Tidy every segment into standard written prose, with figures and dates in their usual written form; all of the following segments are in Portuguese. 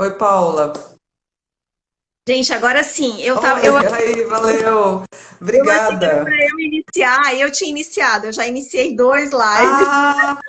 Oi, Paula. Gente, agora sim, Oi, aí, valeu. eu achei que era Obrigada. para eu iniciar, aí eu tinha iniciado, eu já iniciei dois lives, Ah,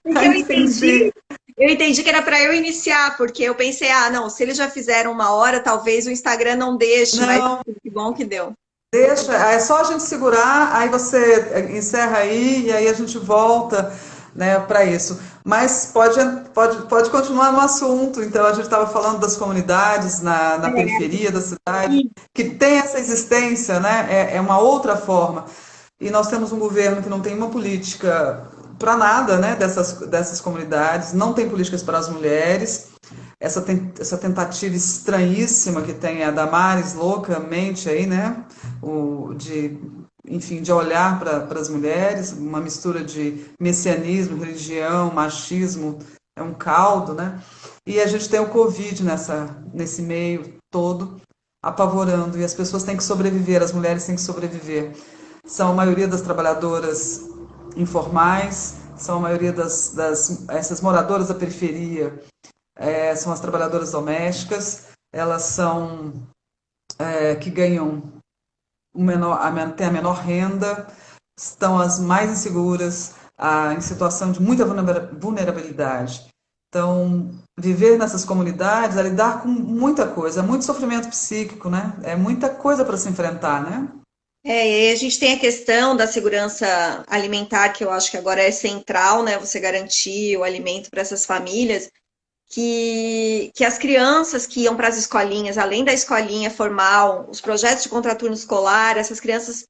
porque entendi. eu entendi que era para eu iniciar, porque eu pensei, ah, não, se eles já fizeram 1 hora, talvez o Instagram não deixe, mas Não, que bom que deu. deixa. É só a gente segurar, aí você encerra aí e aí a gente volta, né, para isso. Mas pode continuar no assunto. Então, a gente estava falando das comunidades na periferia da cidade, E que tem essa existência, né? É uma outra forma. E nós temos um governo que não tem uma política para nada, né, dessas comunidades, não tem políticas para as mulheres. Essa tentativa estranhíssima que tem a Damares loucamente aí, né, enfim, de olhar para as mulheres, uma mistura de messianismo, religião, machismo, é um caldo, né? E a gente tem o Covid nesse meio todo, apavorando, e as pessoas têm que sobreviver, as mulheres têm que sobreviver. São a maioria das trabalhadoras informais, são a maioria essas moradoras da periferia, são as trabalhadoras domésticas, elas são que ganham têm a menor renda, estão as mais inseguras, em situação de muita vulnerabilidade. Então, viver nessas comunidades é lidar com muita coisa, é muito sofrimento psíquico, né? É muita coisa para se enfrentar, né? e aí a gente tem a questão da segurança alimentar, que eu acho que agora é central, né? Você garantir o alimento para essas famílias. Que as crianças que iam para as escolinhas, além da escolinha formal, os projetos de contraturno escolar, essas crianças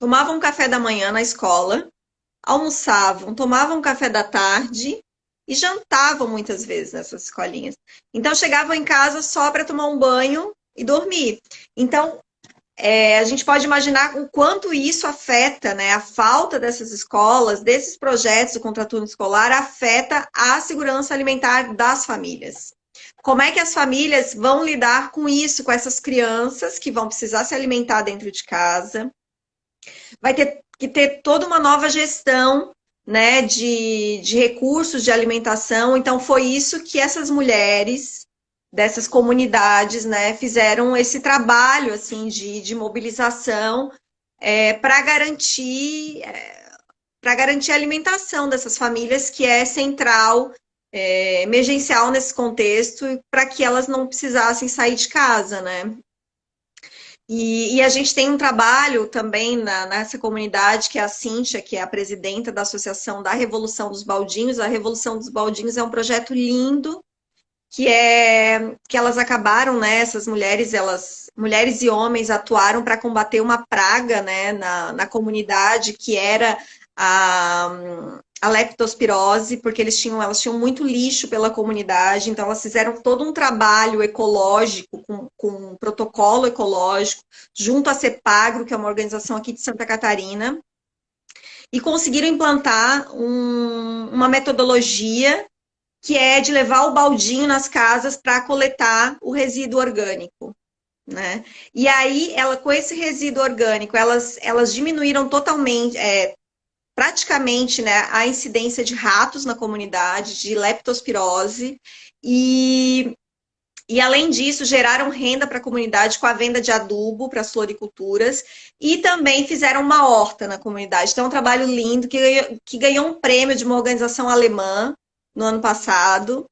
tomavam café da manhã na escola, almoçavam, tomavam café da tarde e jantavam muitas vezes nessas escolinhas. Então chegavam em casa só para tomar um banho e dormir. Então a gente pode imaginar o quanto isso afeta, né? A falta dessas escolas, desses projetos do contraturno escolar, afeta a segurança alimentar das famílias. Como é que as famílias vão lidar com isso, com essas crianças que vão precisar se alimentar dentro de casa? Vai ter que ter toda uma nova gestão, né, de recursos de alimentação. Então, foi isso que essas mulheres dessas comunidades, né, fizeram esse trabalho assim de mobilização para garantir a alimentação dessas famílias, que é central, emergencial nesse contexto, para que elas não precisassem sair de casa, né? E a gente tem um trabalho também nessa comunidade, que é a Cíntia, que é a presidenta da Associação da Revolução dos Baldinhos. A Revolução dos Baldinhos é um projeto lindo, que elas acabaram, né? Essas mulheres, mulheres e homens atuaram para combater uma praga, né, na comunidade, que era a leptospirose, porque elas tinham muito lixo pela comunidade, então elas fizeram todo um trabalho ecológico, com um protocolo ecológico, junto à CEPAGRO, que é uma organização aqui de Santa Catarina, e conseguiram implantar uma metodologia que é de levar o baldinho nas casas para coletar o resíduo orgânico, né? E aí, com esse resíduo orgânico, elas diminuíram totalmente, praticamente, né, a incidência de ratos na comunidade, de leptospirose, e, e além disso, geraram renda para a comunidade com a venda de adubo para as floriculturas e também fizeram uma horta na comunidade. Então, é um trabalho lindo que ganhou um prêmio de uma organização alemã no ano passado,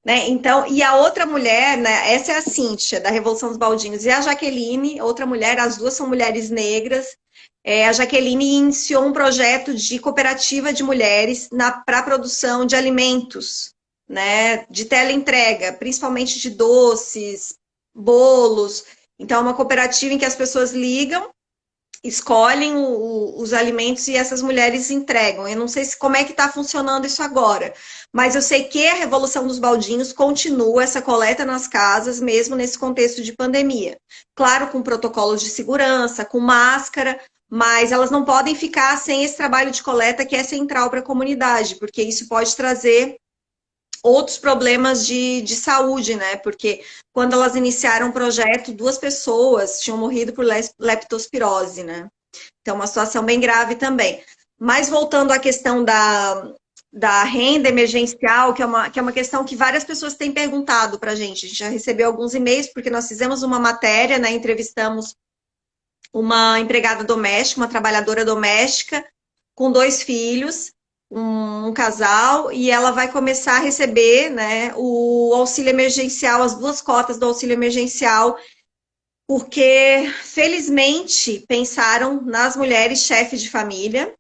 né? Então, e a outra mulher, né? Essa é a Cíntia, da Revolução dos Baldinhos, e a Jaqueline, outra mulher, as duas são mulheres negras. A Jaqueline iniciou um projeto de cooperativa de mulheres para a produção de alimentos, né? De teleentrega, principalmente de doces, bolos. Então, é uma cooperativa em que as pessoas ligam, escolhem os alimentos e essas mulheres entregam. Eu não sei como é que está funcionando isso agora, mas eu sei que a Revolução dos Baldinhos continua essa coleta nas casas, mesmo nesse contexto de pandemia. Claro, com protocolos de segurança, com máscara, mas elas não podem ficar sem esse trabalho de coleta que é central para a comunidade, porque isso pode trazer outros problemas de saúde, né? Porque quando elas iniciaram o projeto, 2 pessoas tinham morrido por leptospirose, né? Então, uma situação bem grave também. Mas voltando à questão da renda emergencial, que é uma questão que várias pessoas têm perguntado para a gente. A gente já recebeu alguns e-mails, porque nós fizemos uma matéria, né, entrevistamos uma empregada doméstica, uma trabalhadora doméstica, com 2 filhos, um casal, e ela vai começar a receber, né, o auxílio emergencial, as 2 cotas do auxílio emergencial, porque, felizmente, pensaram nas mulheres chefes de família.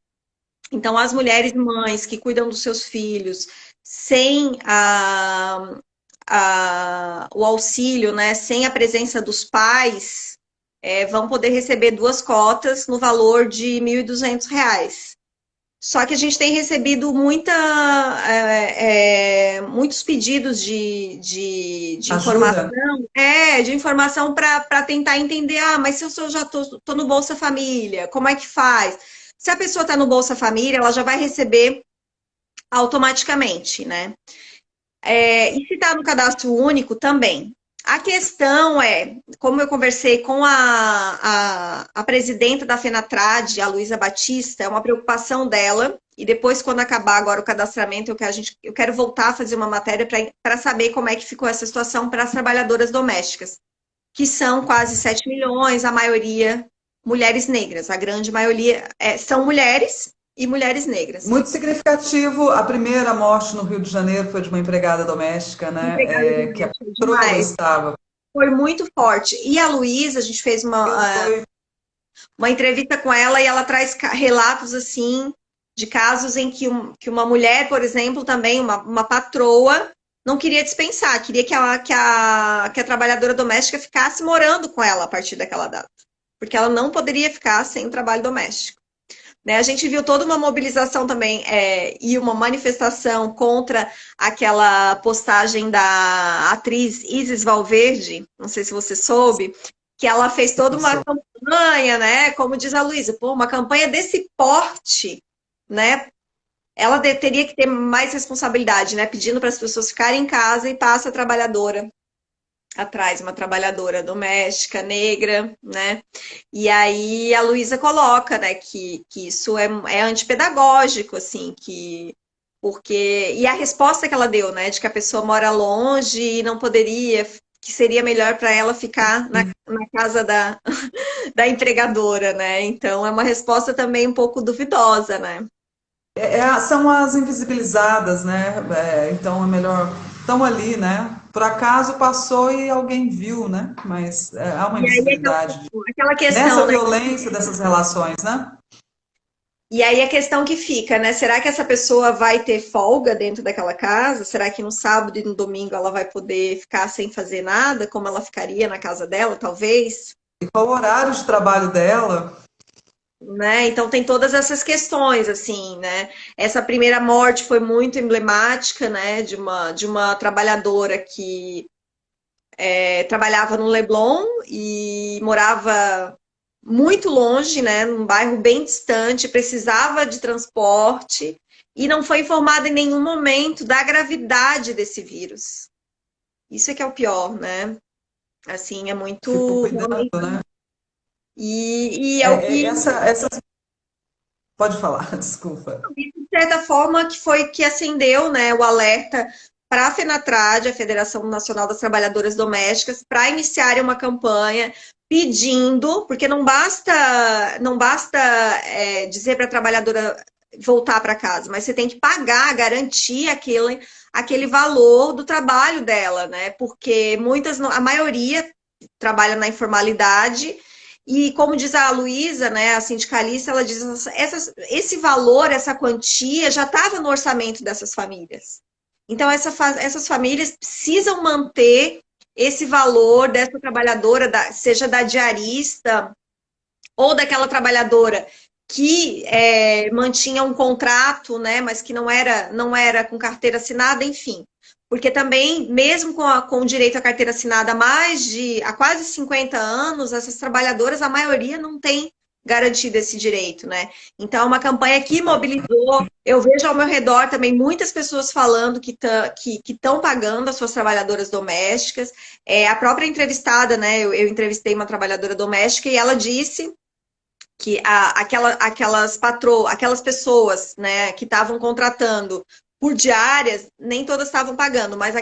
Então, as mulheres mães que cuidam dos seus filhos sem o auxílio, né, sem a presença dos pais, vão poder receber 2 cotas no valor de R$ 1.200. Só que a gente tem recebido muitos pedidos de informação, Ajuda? de informação para tentar entender, mas se eu já tô no Bolsa Família, como é que faz? Se a pessoa está no Bolsa Família, ela já vai receber automaticamente, né? E se está no cadastro único, também. A questão é, como eu conversei com a presidenta da FENATRAD, a Luísa Batista, é uma preocupação dela, e depois, quando acabar agora o cadastramento, eu quero voltar a fazer uma matéria para saber como é que ficou essa situação para as trabalhadoras domésticas, que são quase 7 milhões, a maioria mulheres negras, a grande maioria são mulheres e mulheres negras. Muito significativo, a primeira morte no Rio de Janeiro foi de uma empregada doméstica, Empregada né? Que a doméstica patroa demais. estava. Foi muito forte. E a Luísa, a gente fez Foi uma entrevista com ela e ela traz relatos assim de casos em que uma mulher, por exemplo, também, uma patroa, não queria dispensar, queria que a trabalhadora doméstica ficasse morando com ela a partir daquela data. Porque ela não poderia ficar sem o trabalho doméstico. Né? A gente viu toda uma mobilização também e uma manifestação contra aquela postagem da atriz Isis Valverde, não sei se você soube, que ela fez toda uma campanha, né? Como diz a Luísa, uma campanha desse porte, né? Ela teria que ter mais responsabilidade, né? Pedindo para as pessoas ficarem em casa e passa a trabalhadora atrás, uma trabalhadora doméstica, negra, né? E aí a Luísa coloca, né, que isso é antipedagógico, assim, porque... E a resposta que ela deu, né, de que a pessoa mora longe e não poderia, que seria melhor para ela ficar na casa da empregadora, né? Então é uma resposta também um pouco duvidosa, né? São as invisibilizadas, né? Então é melhor. Estão ali, né? Por acaso passou e alguém viu, né? Mas há uma E aí invisibilidade aquela nessa questão, né? violência dessas relações, né? E aí a questão que fica, né? Será que essa pessoa vai ter folga dentro daquela casa? Será que no sábado e no domingo ela vai poder ficar sem fazer nada, como ela ficaria na casa dela, talvez? E qual o horário de trabalho dela? Né? Então tem todas essas questões, assim, né? Essa primeira morte foi muito emblemática, né? De uma trabalhadora que trabalhava no Leblon e morava muito longe, né, num bairro bem distante, precisava de transporte e não foi informada em nenhum momento da gravidade desse vírus. Isso é que é o pior, né? Assim, é Ficou muito cuidando, realmente. né? E é o que, Essa... Pode falar, desculpa. de certa forma, que foi que acendeu, né, o alerta para a FENATRAD, a Federação Nacional das Trabalhadoras Domésticas, para iniciarem uma campanha pedindo, porque não basta dizer para a trabalhadora voltar para casa, mas você tem que pagar, garantir aquele valor do trabalho dela, né? Porque a maioria trabalha na informalidade e, como diz a Luísa, né, a sindicalista, ela diz esse valor, essa quantia já estava no orçamento dessas famílias. Então, essas famílias precisam manter esse valor dessa trabalhadora, seja da diarista ou daquela trabalhadora que mantinha um contrato, né, mas que não era com carteira assinada, enfim. Porque também, mesmo com o direito à carteira assinada há quase 50 anos, essas trabalhadoras, a maioria não tem garantido esse direito, né? Então, é uma campanha que mobilizou. Eu vejo ao meu redor também muitas pessoas falando que estão pagando as suas trabalhadoras domésticas. A própria entrevistada, né? Eu entrevistei uma trabalhadora doméstica e ela disse que aquelas pessoas, né, que estavam contratando por diárias, nem todas estavam pagando, mas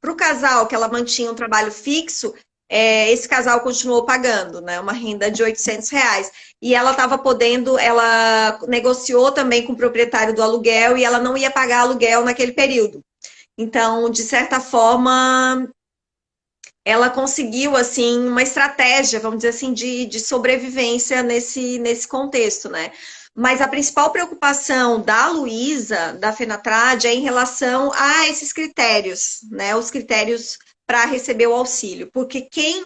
para o casal que ela mantinha um trabalho fixo, esse casal continuou pagando, né, uma renda de R$ 800. E ela estava podendo, ela negociou também com o proprietário do aluguel e ela não ia pagar aluguel naquele período. Então, de certa forma, ela conseguiu, assim, uma estratégia, vamos dizer assim, de sobrevivência nesse contexto, né? Mas a principal preocupação da Luísa, da Fenatrade, é em relação a esses critérios, né? Os critérios para receber o auxílio. Porque quem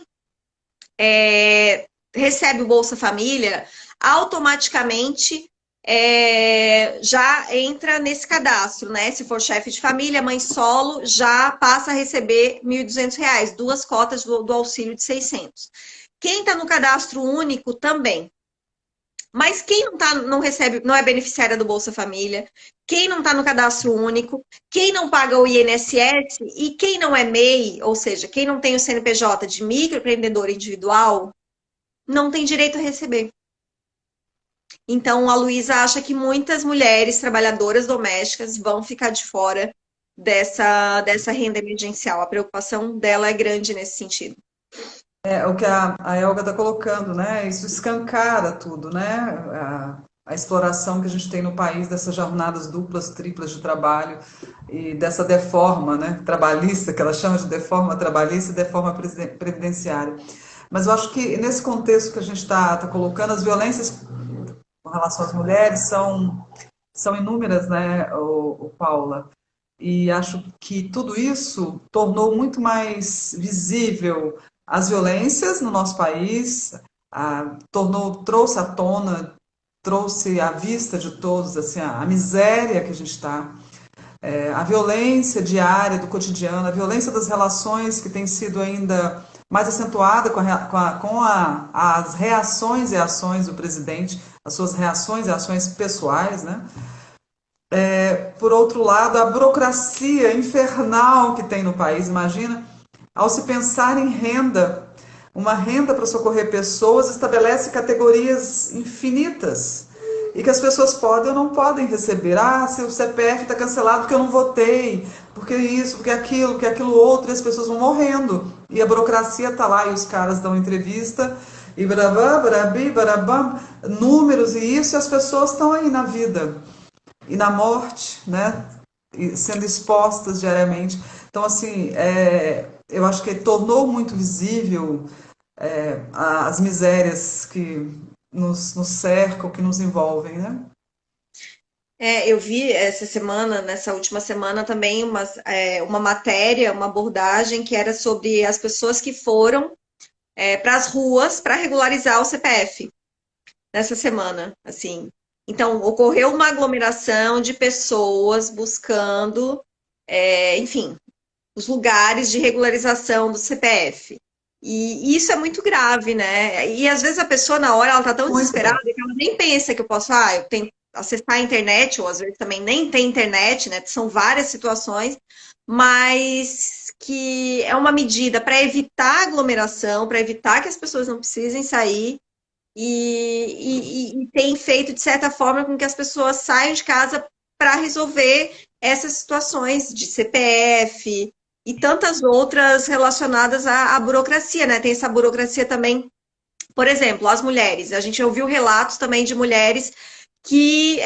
recebe o Bolsa Família, automaticamente já entra nesse cadastro, né? Se for chefe de família, mãe solo, já passa a receber R$ 1.200, duas cotas do auxílio de 600. Quem está no cadastro único também. Mas quem não recebe, não é beneficiária do Bolsa Família, quem não está no cadastro único, quem não paga o INSS e quem não é MEI, ou seja, quem não tem o CNPJ de microempreendedor individual, não tem direito a receber. Então, a Luísa acha que muitas mulheres trabalhadoras domésticas vão ficar de fora dessa renda emergencial. A preocupação dela é grande nesse sentido. É o que a Elga está colocando, né? Isso escancara tudo, né? A exploração que a gente tem no país dessas jornadas duplas, triplas de trabalho e dessa deforma, né? Trabalhista, que ela chama de deforma trabalhista e deforma previdenciária. Mas eu acho que nesse contexto que a gente está colocando, as violências com relação às mulheres são inúmeras, né, Paula? E acho que tudo isso tornou muito mais visível as violências no nosso país, trouxe à tona, trouxe à vista de todos assim, a miséria que a gente está, a violência diária do cotidiano, a violência das relações que tem sido ainda mais acentuada com as reações e ações do presidente, as suas reações e ações pessoais, né? Por outro lado, a burocracia infernal que tem no país, imagina, ao se pensar em renda, uma renda para socorrer pessoas estabelece categorias infinitas e que as pessoas podem ou não podem receber. Ah, se o CPF está cancelado porque eu não votei, porque isso, porque aquilo outro, e as pessoas vão morrendo. E a burocracia está lá e os caras dão entrevista e barabá, barabi, barabam, números e isso, e as pessoas estão aí na vida e na morte, né? E sendo expostas diariamente. Então, assim, eu acho que tornou muito visível as misérias que nos cercam, que nos envolvem, né? Eu vi nessa última semana também uma matéria, uma abordagem que era sobre as pessoas que foram para as ruas para regularizar o CPF nessa semana, assim. Então, ocorreu uma aglomeração de pessoas buscando, enfim, os lugares de regularização do CPF. E isso é muito grave, né? E às vezes a pessoa, na hora, ela tá tão Muito. desesperada que ela nem pensa que eu tenho que acessar a internet, ou às vezes também nem tem internet, né? São várias situações, mas que é uma medida para evitar aglomeração, para evitar que as pessoas não precisem sair e tem feito, de certa forma, com que as pessoas saiam de casa para resolver essas situações de CPF e tantas outras relacionadas à burocracia, né? Tem essa burocracia também, por exemplo, as mulheres. A gente ouviu relatos também de mulheres que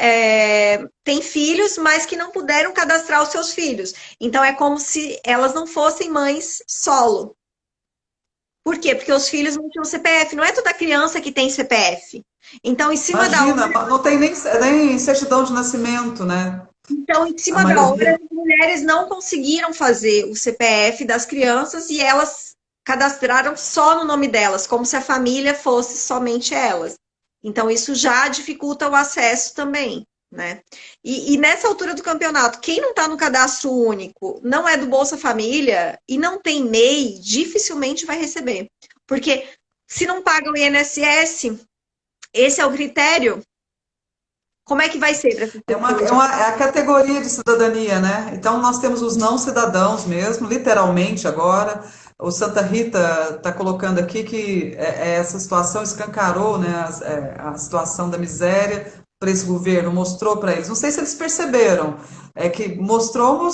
têm filhos, mas que não puderam cadastrar os seus filhos. Então, é como se elas não fossem mães solo. Por quê? Porque os filhos não tinham CPF. Não é toda criança que tem CPF. Então, em cima da Imagina, hora. não tem nem certidão de nascimento, né? Então, em A cima da hora, maioria. as mulheres não conseguiram fazer o CPF das crianças e elas cadastraram só no nome delas, como se a família fosse somente elas. Então, isso já dificulta o acesso também, né? E nessa altura do campeonato, quem não está no cadastro único, não é do Bolsa Família e não tem MEI, dificilmente vai receber. Porque se não paga o INSS, esse é o critério. Como é que vai ser para essas pessoas? É a categoria de cidadania, né? Então, nós temos os não cidadãos mesmo, literalmente agora. O Santa Rita está colocando aqui que essa situação escancarou, né, a situação da miséria, para esse governo, mostrou para eles. Não sei se eles perceberam, é que mostrou,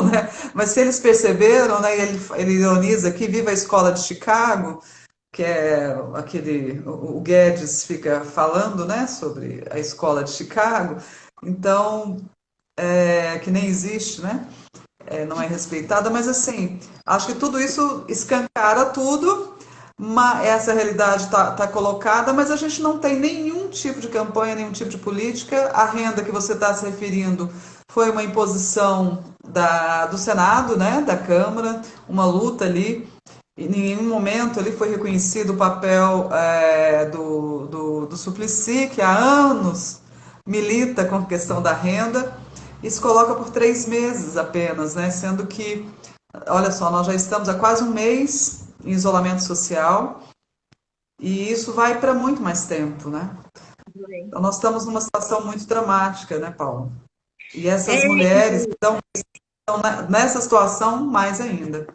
né? Mas se eles perceberam, né? Ele ironiza aqui, viva a escola de Chicago, que é aquele, o Guedes fica falando, né, sobre a escola de Chicago, então, que nem existe, né? Não é respeitada, mas assim, acho que tudo isso escancara tudo, essa realidade está colocada, mas a gente não tem nenhum tipo de campanha, nenhum tipo de política. A renda que você está se referindo foi uma imposição do Senado, né, da Câmara, uma luta ali. Em nenhum momento ali foi reconhecido o papel do Suplicy, que há anos milita com a questão da renda, e se coloca por 3 meses apenas, né? Sendo que, olha só, nós já estamos há quase um mês em isolamento social e isso vai para muito mais tempo, né? Então nós estamos numa situação muito dramática, né, Paulo? E essas mulheres estão nessa situação mais ainda.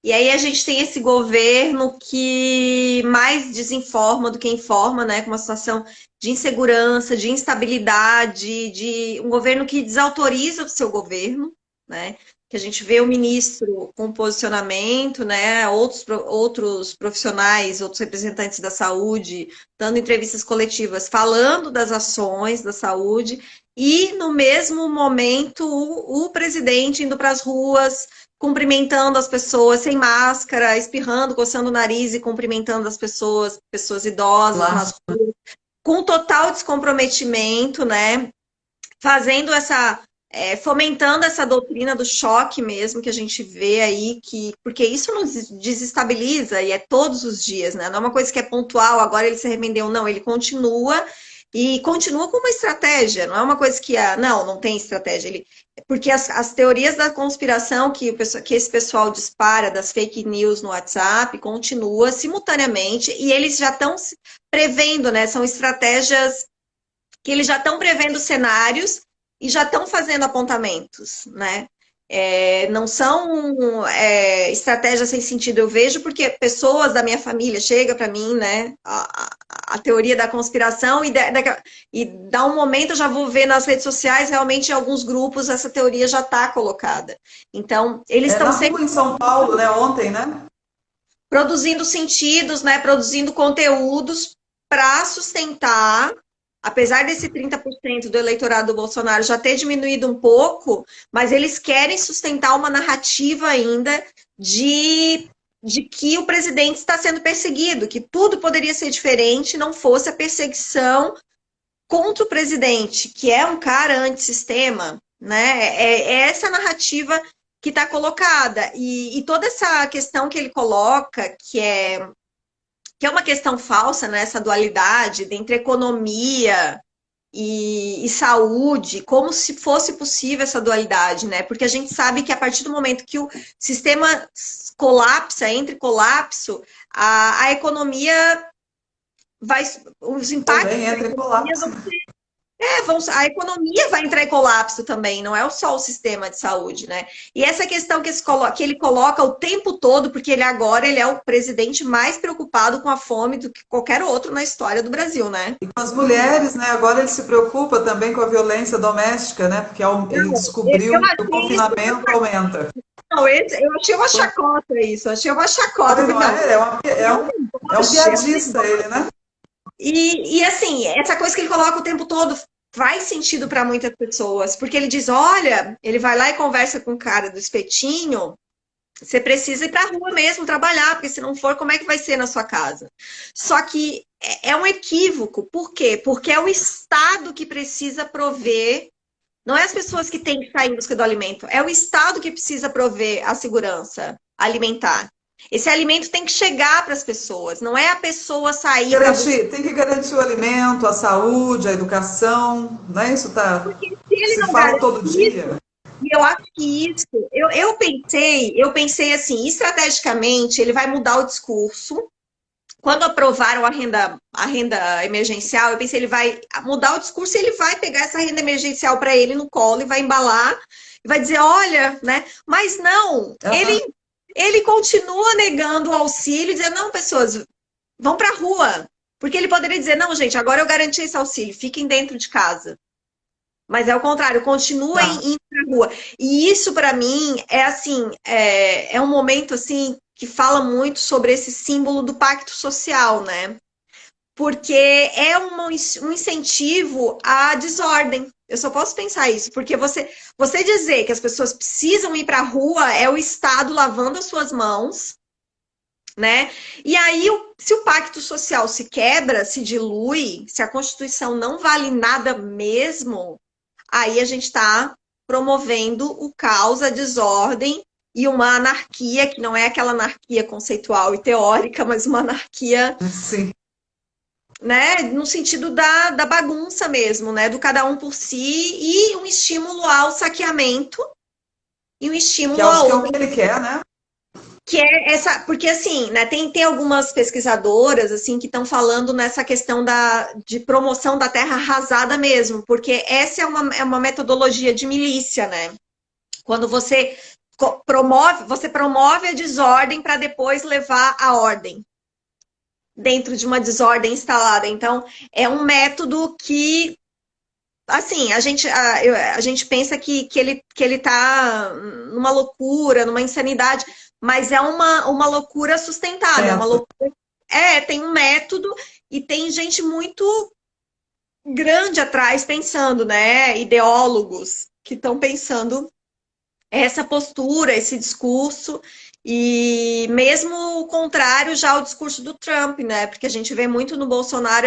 E aí a gente tem esse governo que mais desinforma do que informa, né? Com uma situação de insegurança, de instabilidade, de um governo que desautoriza o seu governo, né? Que a gente vê o ministro com posicionamento, né? Outros profissionais, outros representantes da saúde, dando entrevistas coletivas, falando das ações da saúde, e no mesmo momento o presidente indo para as ruas cumprimentando as pessoas sem máscara, espirrando, coçando o nariz e cumprimentando as pessoas idosas nas ruas, com total descomprometimento, né? Fazendo fomentando essa doutrina do choque mesmo que a gente vê aí, porque isso nos desestabiliza e é todos os dias, né? Não é uma coisa que é pontual, agora ele se arrependeu, não, ele continua e continua com uma estratégia, não é uma coisa que não tem estratégia, porque as teorias da conspiração que esse pessoal dispara das fake news no WhatsApp continua simultaneamente e eles já estão prevendo, né? São estratégias que eles já estão prevendo cenários e já estão fazendo apontamentos, né? Não são estratégias sem sentido, eu vejo, porque pessoas da minha família chegam para mim, né? A teoria da conspiração e dá um momento eu já vou ver nas redes sociais, realmente em alguns grupos essa teoria já está colocada. Então, eles estão sempre... em São Paulo, né? Ontem, né? Produzindo sentidos, né? Produzindo conteúdos para sustentar, apesar desse 30% do eleitorado do Bolsonaro já ter diminuído um pouco, mas eles querem sustentar uma narrativa ainda de que o presidente está sendo perseguido, que tudo poderia ser diferente, não fosse a perseguição contra o presidente, que é um cara antissistema, né? É essa narrativa que está colocada. E toda essa questão que ele coloca, que é uma questão falsa, né? Essa dualidade entre economia e saúde, como se fosse possível essa dualidade, né? Porque a gente sabe que a partir do momento que o sistema colapsa, entre colapso, a economia os impactos também entra em colapso. a economia vai entrar em colapso também, não é só o sistema de saúde, né? E essa questão que ele coloca o tempo todo, porque ele é o presidente mais preocupado com a fome do que qualquer outro na história do Brasil, né? E com as mulheres, né? Agora ele se preocupa também com a violência doméstica, né? Porque ele descobriu que o confinamento aumenta. Não, eu achei uma chacota isso, achei uma chacota. É um piadista ele, né? E assim, essa coisa que ele coloca o tempo todo faz sentido para muitas pessoas, porque ele diz, olha, ele vai lá e conversa com o cara do espetinho, você precisa ir para a rua mesmo trabalhar, porque se não for, como é que vai ser na sua casa? Só que é um equívoco, por quê? Porque é o Estado que precisa prover, não é as pessoas que têm que sair em busca do alimento, é o Estado que precisa prover a segurança alimentar. Esse alimento tem que chegar para as pessoas, não é a pessoa sair... Tem que garantir o alimento, a saúde, a educação, não é isso? Porque se ele se não fala todo dia. E eu acho que isso... Eu pensei assim, estrategicamente, ele vai mudar o discurso. Quando aprovaram a renda emergencial, eu pensei, ele vai mudar o discurso e ele vai pegar essa renda emergencial para ele no colo e vai embalar e vai dizer, olha, né? Mas não, ele continua negando o auxílio, dizendo, não, pessoas, vão para a rua, Porque ele poderia dizer, não, gente, agora eu garanti esse auxílio, fiquem dentro de casa. Mas é o contrário, continuem Tá. indo para rua. E isso, para mim, é assim, é um momento assim que fala muito sobre esse símbolo do pacto social, né? Porque é um incentivo à desordem. Eu só posso pensar isso, porque você dizer que as pessoas precisam ir para a rua é o Estado lavando as suas mãos, né? E aí, se o pacto social se quebra, se dilui, se a Constituição não vale nada mesmo, aí a gente está promovendo o caos, a desordem e uma anarquia, que não é aquela anarquia conceitual e teórica, mas uma anarquia, Sim. né, no sentido da bagunça mesmo, né, do cada um por si e um estímulo ao saqueamento e um Que estímulo acho que é ao o que ele quer, né? que é essa, porque assim, né, tem algumas pesquisadoras assim que estão falando nessa questão de promoção da terra arrasada mesmo, porque essa é uma metodologia de milícia, né? Quando você promove a desordem para depois levar a ordem dentro de uma desordem instalada. Então, é um método que, assim, a gente pensa que ele tá numa loucura, numa insanidade, mas é uma loucura sustentada, é uma Certo. loucura. Tem um método e tem gente muito grande atrás pensando, né? Ideólogos que estão pensando essa postura, esse discurso, e mesmo o contrário já ao discurso do Trump, né? Porque a gente vê muito no Bolsonaro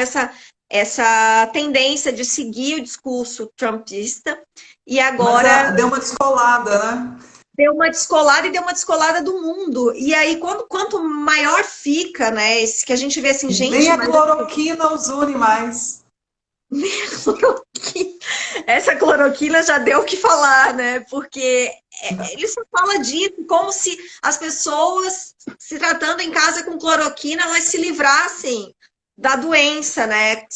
essa tendência de seguir o discurso trumpista, e Mas agora deu uma descolada, né? deu uma descolada e deu uma descolada do mundo. E aí, quanto maior fica, né? Esse que a gente vê assim, Nem gente, a mas cloroquina os une mais. essa cloroquina já deu o que falar, né? Porque ele só fala disso como se as pessoas, se tratando em casa com cloroquina, elas se livrassem da doença, né?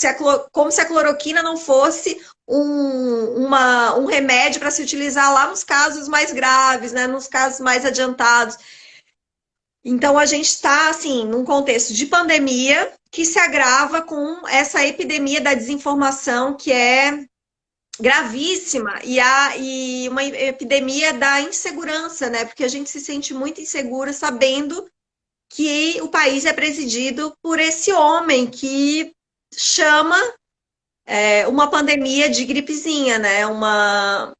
Como se a cloroquina não fosse um remédio para se utilizar lá nos casos mais graves, né? Nos casos mais adiantados. Então, a gente está, assim, num contexto de pandemia que se agrava com essa epidemia da desinformação, que é gravíssima, e uma epidemia da insegurança, né? Porque a gente se sente muito insegura sabendo que o país é presidido por esse homem que chama uma pandemia de gripezinha, né? Uma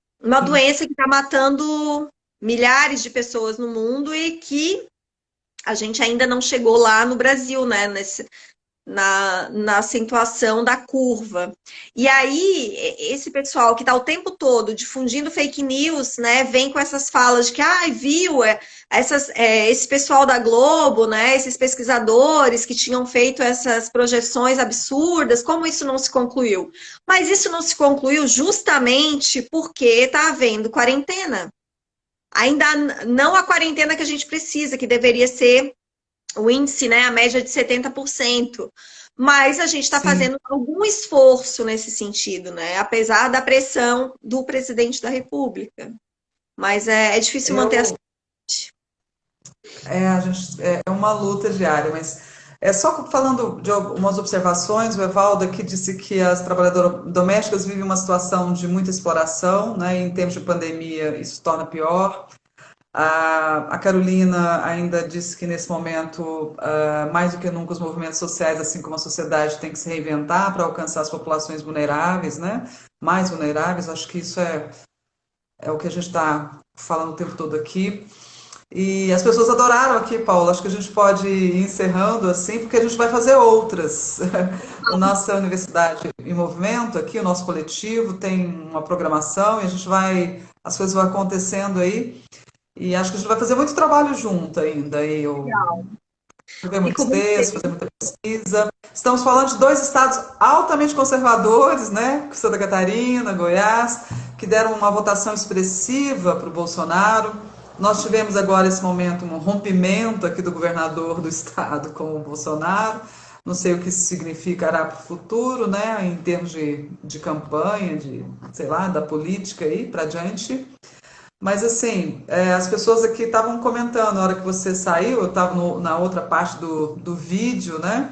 doença que está matando milhares de pessoas no mundo e que a gente ainda não chegou lá no Brasil, né? Na acentuação da curva. E aí, esse pessoal que está o tempo todo difundindo fake news, né, vem com essas falas de que, viu, esse pessoal da Globo, né, esses pesquisadores que tinham feito essas projeções absurdas, como isso não se concluiu? Mas isso não se concluiu justamente porque está havendo quarentena. Ainda não a quarentena que a gente precisa, que deveria ser o índice, né, a média de 70%. Mas a gente está Sim. fazendo algum esforço nesse sentido, né? Apesar da pressão do presidente da República. Mas é difícil manter as. Eu, é uma luta diária, mas só falando de algumas observações, o Evaldo aqui disse que as trabalhadoras domésticas vivem uma situação de muita exploração, né? E em tempos de pandemia isso torna pior. A Carolina ainda disse que nesse momento, mais do que nunca, os movimentos sociais, assim como a sociedade, tem que se reinventar para alcançar as populações vulneráveis, né? Mais vulneráveis. Acho que isso é o que a gente está falando o tempo todo aqui. E as pessoas adoraram aqui, Paula. Acho que a gente pode ir encerrando assim, porque a gente vai fazer outras. A nossa Universidade em Movimento, aqui, o nosso coletivo, tem uma programação e a gente vai. As coisas vão acontecendo aí. E acho que a gente vai fazer muito trabalho junto ainda. E eu escrever Fico muitos muito textos, fazer muita pesquisa. Estamos falando de dois estados altamente conservadores, né? Santa Catarina, Goiás, que deram uma votação expressiva para o Bolsonaro. Nós tivemos agora esse momento, um rompimento aqui do governador do estado com o Bolsonaro. Não sei o que isso significará para o futuro, né? Em termos de campanha, de, sei lá, da política aí para diante. Mas assim, as pessoas aqui estavam comentando na hora que você saiu, eu estava na outra parte do vídeo, né?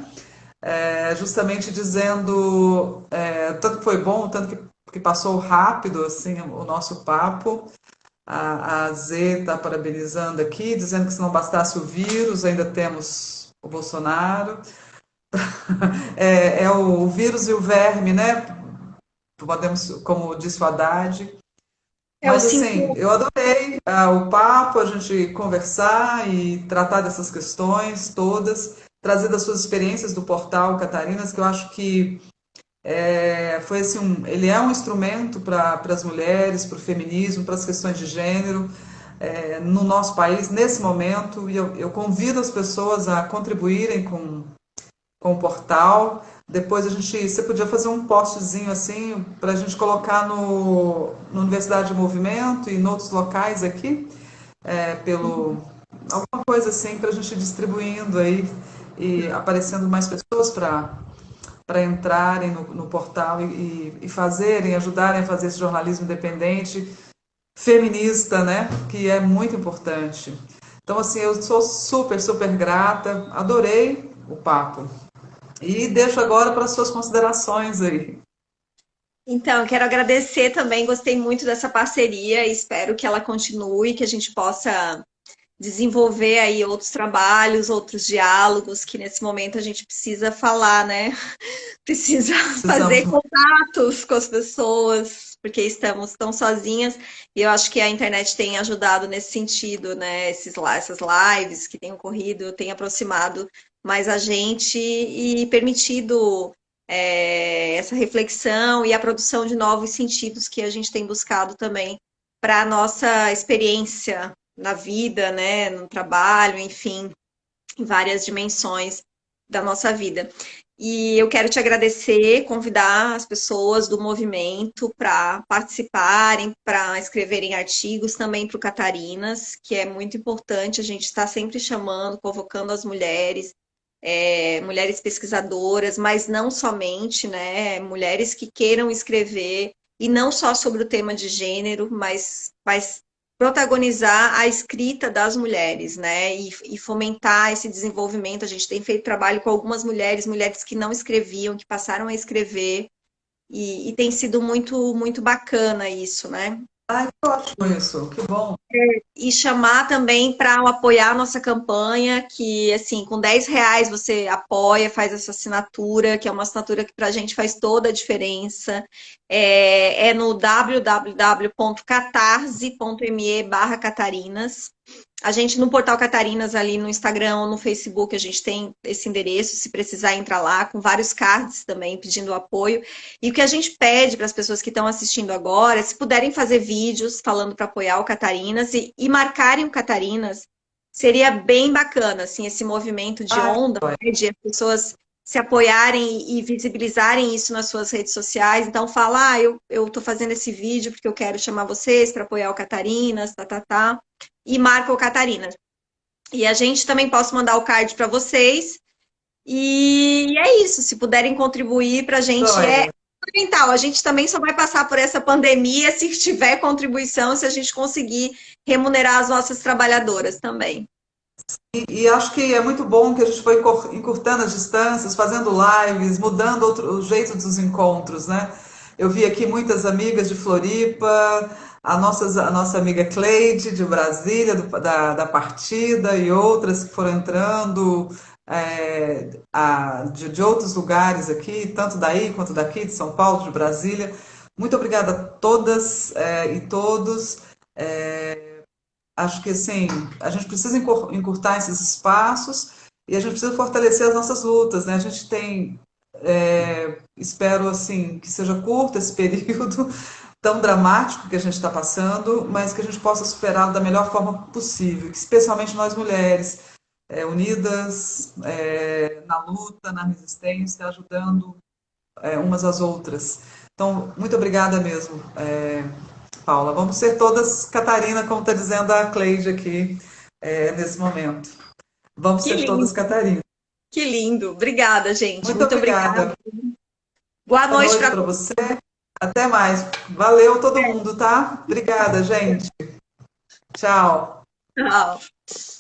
justamente dizendo tanto que foi bom, tanto que passou rápido assim o nosso papo. A Z está parabenizando aqui, dizendo que se não bastasse o vírus, ainda temos o Bolsonaro. É o vírus e o verme, né? Podemos, como disse o Haddad. É o Mas assim, cinco. eu adorei o papo, a gente conversar e tratar dessas questões todas, trazer das suas experiências do portal Catarinas, que eu acho que foi assim, ele é um instrumento para as mulheres, para o feminismo, para as questões de gênero no nosso país, nesse momento, e eu convido as pessoas a contribuírem com o portal. Depois você podia fazer um postzinho assim para a gente colocar no Universidade de Movimento e em outros locais aqui, alguma coisa assim para a gente ir distribuindo aí e aparecendo mais pessoas para entrarem no portal e fazerem, ajudarem a fazer esse jornalismo independente, feminista, né? Que é muito importante. Então, assim, eu sou super, super grata, adorei o papo. E deixo agora para as suas considerações aí. Então, eu quero agradecer também, gostei muito dessa parceria, espero que ela continue, que a gente possa desenvolver aí outros trabalhos, outros diálogos, que nesse momento a gente precisa falar, né? Precisa Precisamos. fazer contatos com as pessoas, porque estamos tão sozinhas, e eu acho que a internet tem ajudado nesse sentido, né? Essas lives que têm ocorrido, têm aproximado mais a gente e permitido essa reflexão e a produção de novos sentidos que a gente tem buscado também para a nossa experiência na vida, né? No trabalho, enfim, em várias dimensões da nossa vida. E eu quero te agradecer, convidar as pessoas do movimento para participarem, para escreverem artigos também para o Catarinas, que é muito importante. A gente está sempre chamando, convocando as mulheres, mulheres pesquisadoras, mas não somente, né? Mulheres que queiram escrever, e não só sobre o tema de gênero, mas protagonizar a escrita das mulheres, né? E fomentar esse desenvolvimento. A gente tem feito trabalho com algumas mulheres, mulheres que não escreviam, que passaram a escrever, e tem sido muito, muito bacana isso, né? Ai, que ótimo isso, que bom. E chamar também para apoiar a nossa campanha, que assim, com R$ 10 você apoia, faz essa assinatura, que é uma assinatura que para a gente faz toda a diferença. É no www.catarse.me/Catarinas. A gente, no Portal Catarinas, ali no Instagram ou no Facebook, a gente tem esse endereço, se precisar entrar lá, com vários cards também, pedindo apoio. E o que a gente pede para as pessoas que estão assistindo agora, se puderem fazer vídeos falando para apoiar o Catarinas e marcarem o Catarinas, seria bem bacana, assim, esse movimento de Ah, onda, né, de as pessoas se apoiarem e visibilizarem isso nas suas redes sociais. Então, fala, eu tô fazendo esse vídeo porque eu quero chamar vocês para apoiar o Catarinas, e marca o Catarinas. E a gente também posso mandar o card para vocês. E é isso, se puderem contribuir para a gente é joia. fundamental. A gente também só vai passar por essa pandemia se tiver contribuição, se a gente conseguir remunerar as nossas trabalhadoras também. E acho que é muito bom que a gente foi encurtando as distâncias, fazendo lives, mudando o jeito dos encontros, né? Eu vi aqui muitas amigas de Floripa, a nossa amiga Cleide de Brasília, da partida, e outras que foram entrando de outros lugares aqui, tanto daí quanto daqui, de São Paulo, de Brasília. Muito obrigada a todas e todos. Acho que assim, a gente precisa encurtar esses espaços e a gente precisa fortalecer as nossas lutas, né? A gente tem, espero assim, que seja curto esse período tão dramático que a gente está passando, mas que a gente possa superá-lo da melhor forma possível, que especialmente nós mulheres, unidas na luta, na resistência, ajudando umas às outras. Então, muito obrigada mesmo. Paula. Vamos ser todas Catarina, como está dizendo a Cleide aqui nesse momento. Vamos Que ser todas lindo, Catarina. que lindo. Obrigada, gente. Muito Muito obrigada. obrigada. Boa Boa noite noite para para você. Até mais. Valeu todo mundo, tá? Obrigada, gente. Tchau. todos.